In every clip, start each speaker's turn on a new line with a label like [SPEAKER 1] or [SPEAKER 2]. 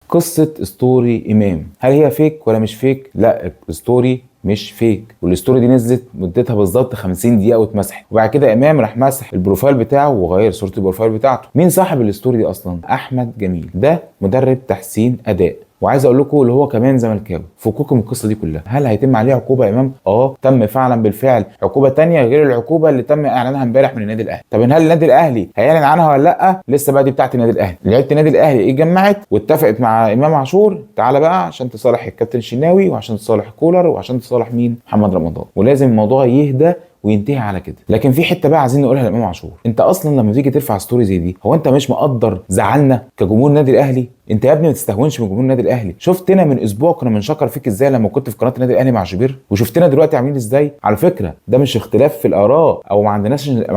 [SPEAKER 1] قصة ستوري إمام، هل هي فيك ولا مش فيك؟ لا، الستوري مش فيك، والستوري دي نزلت مدتها بالظبط 50 دقيقة واتمسحت، وبعد كده إمام راح مسح البروفايل بتاعه وغير صورة البروفايل بتاعته. مين صاحب الستوري دي أصلا؟ أحمد جميل، ده مدرب تحسين أداء، وعايز اقول لكم اللي هو كمان زملكاوي. فكوكم من القصه دي كلها. هل هيتم عليه عقوبه يا امام؟ تم فعلا بالفعل عقوبه تانية غير العقوبه اللي تم اعلانها امبارح من النادي الاهلي. طب هل النادي الاهلي هيعلن عنها ولا لا؟ لسه بقى، دي بتاعت النادي الاهلي. لعيبه النادي الاهلي اتجمعت واتفقت مع امام عاشور، تعالى بقى عشان تصالح الكابتن الشناوي وعشان تصالح كولر وعشان تصالح مين؟ محمد رمضان، ولازم الموضوع يهدى وينتهي على كده. لكن في حته بقى عايزين نقولها لامام عاشور، انت اصلا لما تيجي ترفع ستوري زي دي، هو انت مش مقدر زعلنا كجمهور النادي الاهلي؟ انت يا ابني ما تستهونش من جمهور النادي الاهلي. شفتنا من اسبوع كنا بنشكر فيك ازاي لما كنت في قناه النادي الاهلي مع شوبير، وشفتنا دلوقتي عاملين ازاي. على فكره ده مش اختلاف في الاراء او ما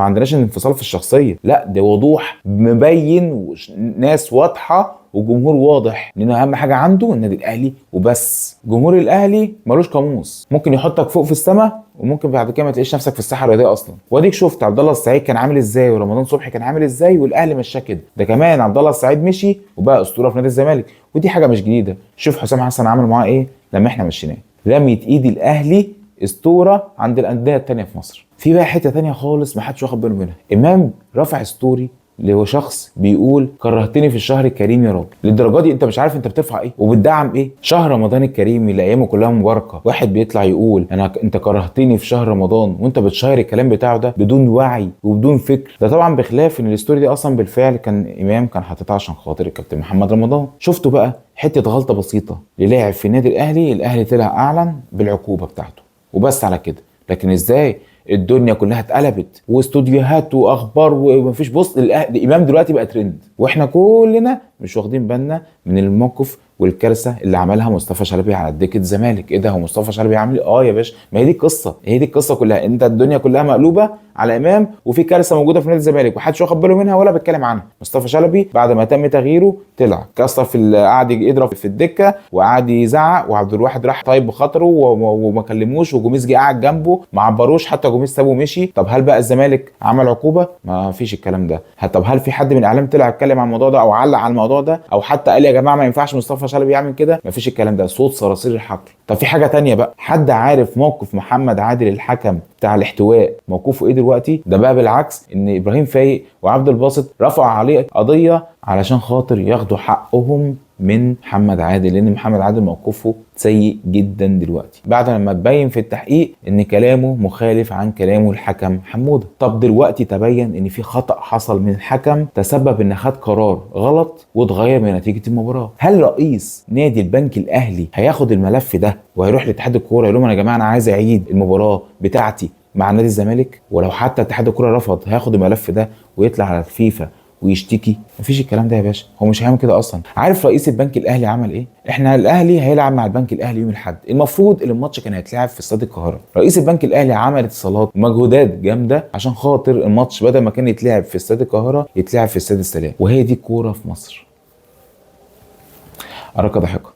[SPEAKER 1] عندناش انفصال في الشخصيه، لا ده وضوح مبين، ناس واضحه وجمهور واضح، لان اهم حاجه عنده النادي الاهلي وبس. جمهور الاهلي ملوش قاموس، ممكن يحطك فوق في السماء وممكن بعد كده ما تلاقيش نفسك في الساحه الرياضيه اصلا. واديك شفت عبد الله السعيد كان عامل ازاي، ورمضان صبحي كان عامل ازاي، والاهلي مشاه كده. ده كمان عبد الله السعيد مشي وبقى اسطوره في نادي الزمالك، ودي حاجه مش جديده. شوف حسام حسن عمل معاه ايه لما احنا مشيناه، رميت ايد الاهلي اسطوره عند الانديه التانيه في مصر. في بقى حته تانيه خالص ما حدش واخد باله منها، امام رفع ستوري اللي هو شخص بيقول كرهتني في الشهر الكريم يا راجل. للدرجه دي انت مش عارف انت بترفع ايه وبتدعم ايه؟ شهر رمضان الكريم اللي ايامه كلها مباركه، واحد بيطلع يقول انت كرهتني في شهر رمضان وانت بتشير الكلام بتاعه ده بدون وعي وبدون فكر. ده طبعا بخلاف ان الستوري دي اصلا بالفعل كان امام كان حاططها عشان خاطر الكابتن محمد رمضان. شفتوا بقى حته غلطه بسيطه للاعب في النادي الاهلي، الاهلي طلع اعلن بالعقوبه بتاعته وبس على كده. لكن ازاي الدنيا كلها اتقلبت واستوديوهات واخبار ومفيش. بص الامام دلوقتي بقى ترند، واحنا كلنا مش واخدين بالنا من الموقف والكارثه اللي عملها مصطفى شلبي على دكه الزمالك. ايه ده، هو مصطفى شلبي عامل يا باشا، ما هي دي القصه، هي دي القصه كلها. انت الدنيا كلها مقلوبه على امام وفي كارثه موجوده في نادي الزمالك ومحدش واخد باله منها ولا بيتكلم عنها. مصطفى شلبي بعد ما تم تغييره طلع كسر قعد يضرب في الدكه وقعد يزعق، وعبد الواحد راح طيب بخاطره وما كلموش، وجوميز جه قعد جنبه ما عبروش، حتى جوميز سابه ومشي. طب هل بقى الزمالك عمل عقوبه؟ ما فيش الكلام ده. طب هل في حد من الاعلام طلع اتكلم عن الموضوع ده او علق على الموضوع ده او حتى قال يا جماعه ما ينفعش مصطفى شلبي يعمل كده؟ ما فيش الكلام ده، صوت صراصير الحقل. طب في حاجه تانية بقى، حد عارف موقف محمد عادل الحكم بتاع الاحتواء موقفه ايه دلوقتي؟ ده بقى بالعكس، ان ابراهيم فايق وعبد الباسط رفع عليه قضيه علشان خاطر ياخدوا حقهم من محمد عادل، لان محمد عادل موقفه سيء جدا دلوقتي بعد لما تبين في التحقيق ان كلامه مخالف عن كلامه الحكم حموده. طب دلوقتي تبين ان في خطأ حصل من الحكم تسبب ان خد قرار غلط واتغير من نتيجه المباراه. هل رئيس نادي البنك الاهلي هياخد الملف ده وهيروح لاتحاد الكوره يقول لهم يا جماعه انا عايز اعيد المباراه بتاعتي مع نادي الزمالك؟ ولو حتى اتحاد الكوره رفض هياخد الملف ده ويطلع على الفيفا ويشتكي؟ مفيش الكلام ده يا باشا، هو مش هيعمل كده اصلا. عارف رئيس البنك الاهلي عمل ايه؟ احنا الاهلي هيلعب مع البنك الاهلي يوم الاحد، المفروض ان الماتش كان هيتلعب في استاد القاهره. رئيس البنك الاهلي عمل اتصالات ومجهودات جامده عشان خاطر الماتش بدل ما كان يتلعب في استاد القاهره يتلعب في استاد السلام. وهي دي الكوره في مصر. اراك ضاحكه.